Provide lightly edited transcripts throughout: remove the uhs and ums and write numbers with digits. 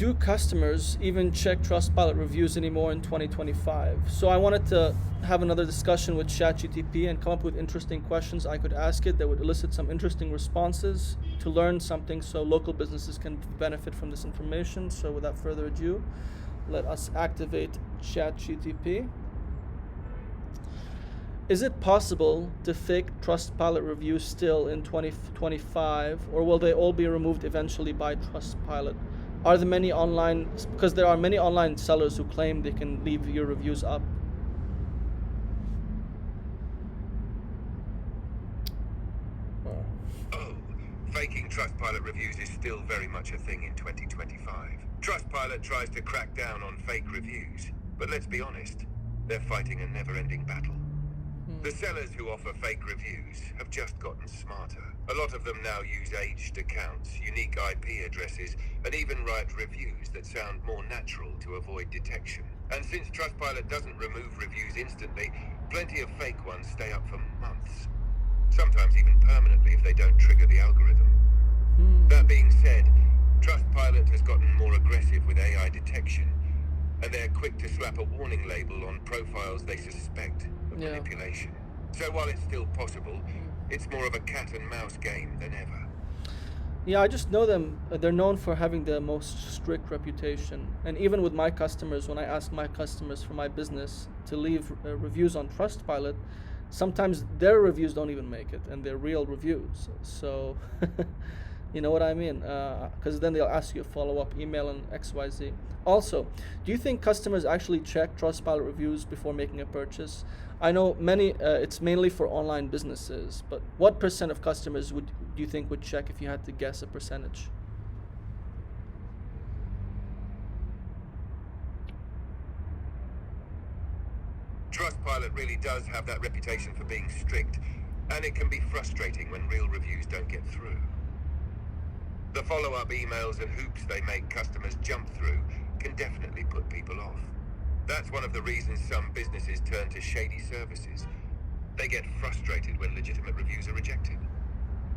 Do customers even check Trustpilot reviews anymore in 2025? So I wanted to have another discussion with ChatGTP and come up with interesting questions I could ask it that would elicit some interesting responses to learn something so local businesses can benefit from this information. So without further ado, let us activate ChatGTP. Is it possible to fake Trustpilot reviews still in 2025, or will they all be removed eventually by Trustpilot? Are there many online, because there are many online sellers who claim they can leave your reviews up? Oh, faking Trustpilot reviews is still very much a thing in 2025. Trustpilot tries to crack down on fake reviews, but let's be honest, they're fighting a never-ending battle. The sellers who offer fake reviews have just gotten smarter. A lot of them now use aged accounts, unique IP addresses, and even write reviews that sound more natural to avoid detection. And since Trustpilot doesn't remove reviews instantly, plenty of fake ones stay up for months. Sometimes even permanently if they don't trigger the algorithm. That being said, Trustpilot has gotten more aggressive with AI detection, and they're quick to slap a warning label on profiles they suspect of manipulation. So while it's still possible, it's more of a cat and mouse game than ever. Yeah, I just know them. They're known for having the most strict reputation. And even with my customers, when I ask my customers for my business to leave reviews on Trustpilot, sometimes their reviews don't even make it, and they're real reviews. So, you know what I mean? Because then they'll ask you a follow-up email and XYZ. Also, do you think customers actually check Trustpilot reviews before making a purchase? I know many, it's mainly for online businesses, but what percent of customers do you think would check if you had to guess a percentage? Trustpilot really does have that reputation for being strict, and it can be frustrating when real reviews don't get through. The follow-up emails and hoops they make customers jump through can definitely put people off. That's one of the reasons some businesses turn to shady services. They get frustrated when legitimate reviews are rejected.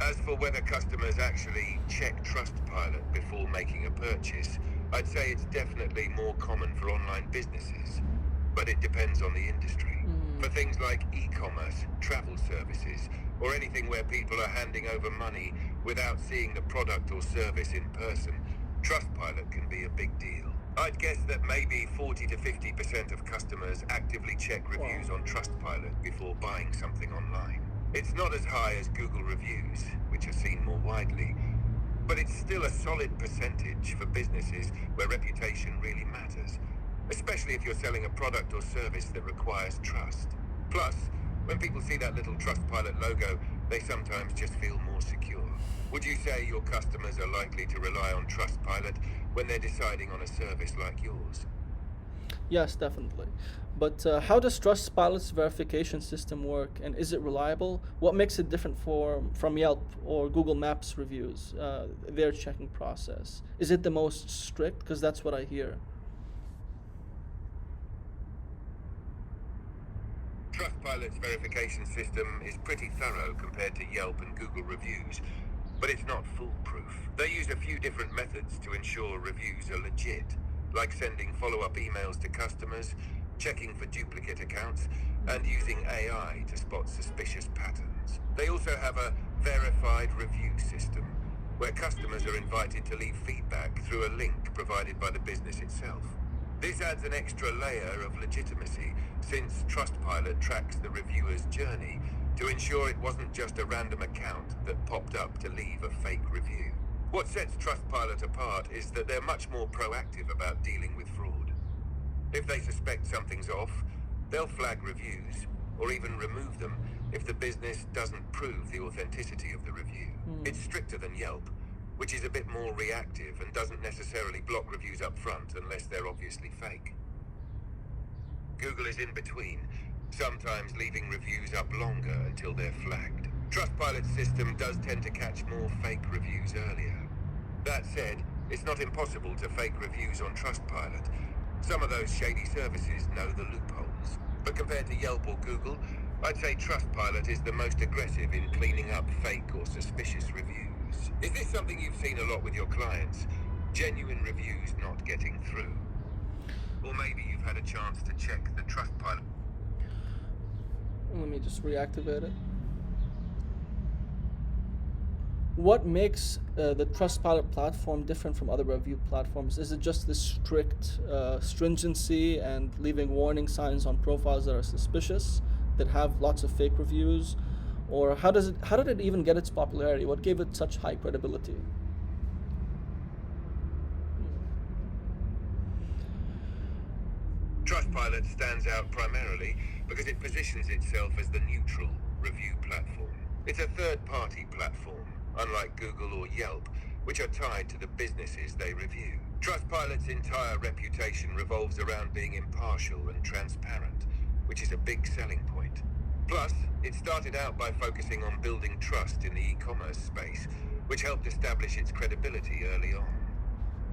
As for whether customers actually check Trustpilot before making a purchase, I'd say it's definitely more common for online businesses, but it depends on the industry. For things like e-commerce, travel services, or anything where people are handing over money without seeing the product or service in person, Trustpilot can be a big deal. I'd guess that maybe 40 to 50% of customers actively check reviews on Trustpilot before buying something online. It's not as high as Google reviews, which are seen more widely, but it's still a solid percentage for businesses where reputation really matters, especially if you're selling a product or service that requires trust. Plus, when people see that little Trustpilot logo, they sometimes just feel more secure. Would you say your customers are likely to rely on Trustpilot when they're deciding on a service like yours? Yes, definitely. But how does Trustpilot's verification system work, and is it reliable? What makes it different from Yelp or Google Maps reviews, their checking process? Is it the most strict? Because that's what I hear. Trustpilot's verification system is pretty thorough compared to Yelp and Google reviews, but it's not foolproof. They use a few different methods to ensure reviews are legit, like sending follow-up emails to customers, checking for duplicate accounts, and using AI to spot suspicious patterns. They also have a verified review system, where customers are invited to leave feedback through a link provided by the business itself. This adds an extra layer of legitimacy, since Trustpilot tracks the reviewer's journey to ensure it wasn't just a random account that popped up to leave a fake review. What sets Trustpilot apart is that they're much more proactive about dealing with fraud. If they suspect something's off, they'll flag reviews, or even remove them if the business doesn't prove the authenticity of the review. It's stricter than Yelp, which is a bit more reactive and doesn't necessarily block reviews up front unless they're obviously fake. Google is in between, sometimes leaving reviews up longer until they're flagged. Trustpilot's system does tend to catch more fake reviews earlier. That said, it's not impossible to fake reviews on Trustpilot. Some of those shady services know the loopholes. But compared to Yelp or Google, I'd say Trustpilot is the most aggressive in cleaning up fake or suspicious reviews. Is this something you've seen a lot with your clients? Genuine reviews not getting through. Or maybe you've had a chance to check the Trustpilot. Let me just reactivate it. What makes the Trustpilot platform different from other review platforms? Is it just the strict stringency and leaving warning signs on profiles that are suspicious, that have lots of fake reviews? Or how did it even get its popularity? What gave it such high credibility? Trustpilot stands out primarily because it positions itself as the neutral review platform. It's a third-party platform, unlike Google or Yelp, which are tied to the businesses they review. Trustpilot's entire reputation revolves around being impartial and transparent, which is a big selling point. Plus, it started out by focusing on building trust in the e-commerce space, which helped establish its credibility early on.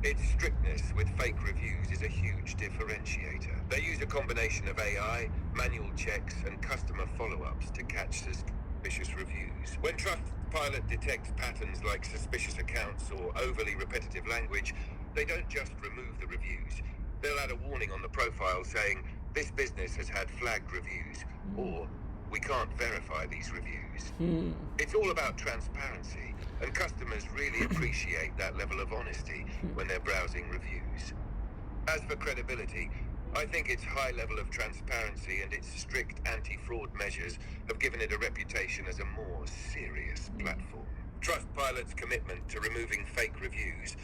Its strictness with fake reviews is a huge differentiator. They use a combination of AI, manual checks, and customer follow-ups to catch suspicious reviews. When Trustpilot detects patterns like suspicious accounts or overly repetitive language, they don't just remove the reviews. They'll add a warning on the profile saying, "This business has had flagged reviews," or "We can't verify these reviews." It's all about transparency, and customers really appreciate that level of honesty when they're browsing reviews. As for credibility, I think its high level of transparency and its strict anti-fraud measures have given it a reputation as a more serious platform. Trustpilot's commitment to removing fake reviews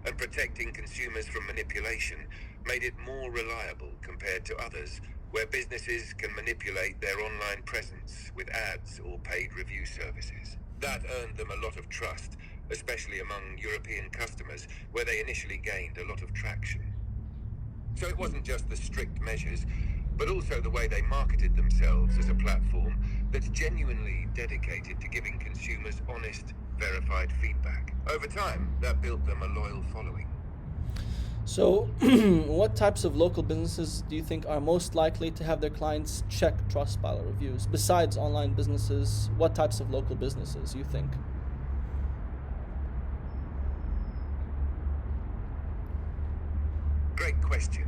and protecting consumers from manipulation made it more reliable compared to others, where businesses can manipulate their online presence with ads or paid review services. That earned them a lot of trust, especially among European customers, where they initially gained a lot of traction. So it wasn't just the strict measures, but also the way they marketed themselves as a platform that's genuinely dedicated to giving consumers honest, verified feedback. Over time, that built them a loyal following. So, what types of local businesses do you think are most likely to have their clients check Trustpilot reviews? Besides online businesses, what types of local businesses you think? Great question.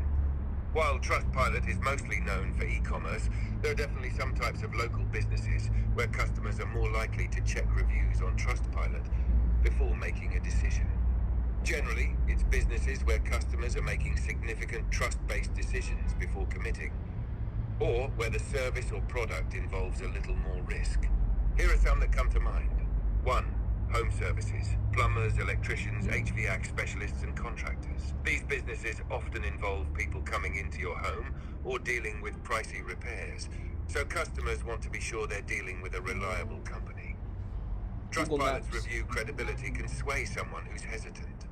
While Trustpilot is mostly known for e-commerce, there are definitely some types of local businesses where customers are more likely to check reviews on Trustpilot before making a decision. Generally, it's businesses where customers are making significant trust-based decisions before committing, or where the service or product involves a little more risk. Here are some that come to mind. 1. Home services, plumbers, electricians, HVAC specialists, and contractors. These businesses often involve people coming into your home or dealing with pricey repairs, so customers want to be sure they're dealing with a reliable company. Trustpilot's review credibility can sway someone who's hesitant.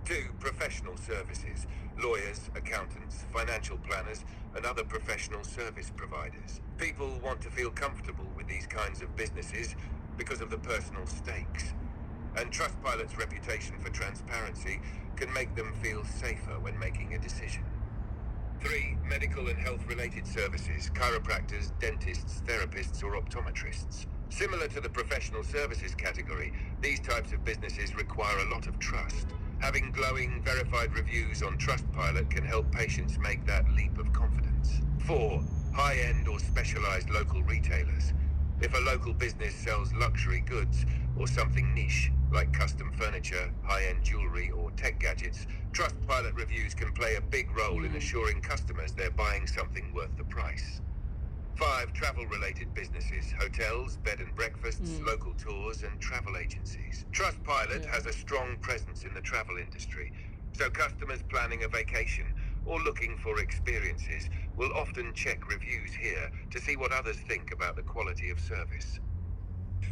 2. Professional services, lawyers, accountants, financial planners, and other professional service providers. People want to feel comfortable with these kinds of businesses because of the personal stakes. And Trustpilot's reputation for transparency can make them feel safer when making a decision. 3. Medical and health-related services, chiropractors, dentists, therapists, or optometrists. Similar to the professional services category, these types of businesses require a lot of trust. Having glowing, verified reviews on Trustpilot can help patients make that leap of confidence. 4. High-end or specialized local retailers. If a local business sells luxury goods or something niche, like custom furniture, high-end jewelry, or tech gadgets, Trustpilot reviews can play a big role in assuring customers they're buying something worth the price. 5. Travel-related businesses, hotels, bed and breakfasts, local tours, and travel agencies. Trustpilot has a strong presence in the travel industry, so customers planning a vacation or looking for experiences will often check reviews here to see what others think about the quality of service.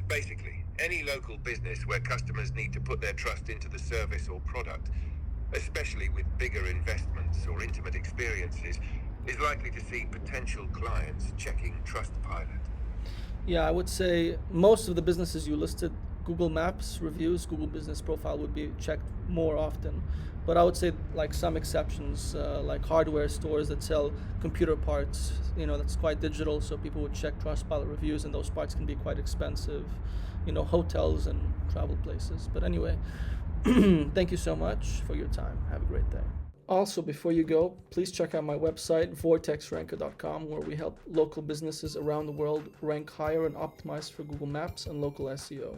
Basically, any local business where customers need to put their trust into the service or product, especially with bigger investments or intimate experiences, is likely to see potential clients checking Trustpilot. Yeah, I would say most of the businesses you listed, Google Maps reviews, Google Business Profile would be checked more often. But I would say like some exceptions, like hardware stores that sell computer parts, that's quite digital, so people would check Trustpilot reviews, and those parts can be quite expensive. Hotels and travel places. But anyway, Thank you so much for your time. Have a great day. Also, before you go, please check out my website, vortexranker.com, where we help local businesses around the world rank higher and optimize for Google Maps and local SEO.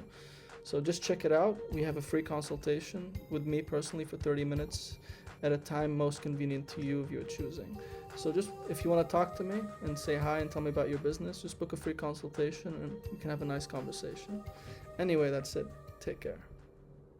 So just check it out. We have a free consultation with me personally for 30 minutes at a time most convenient to you of your choosing. So just if you want to talk to me and say hi and tell me about your business, just book a free consultation and we can have a nice conversation. Anyway, that's it. Take care.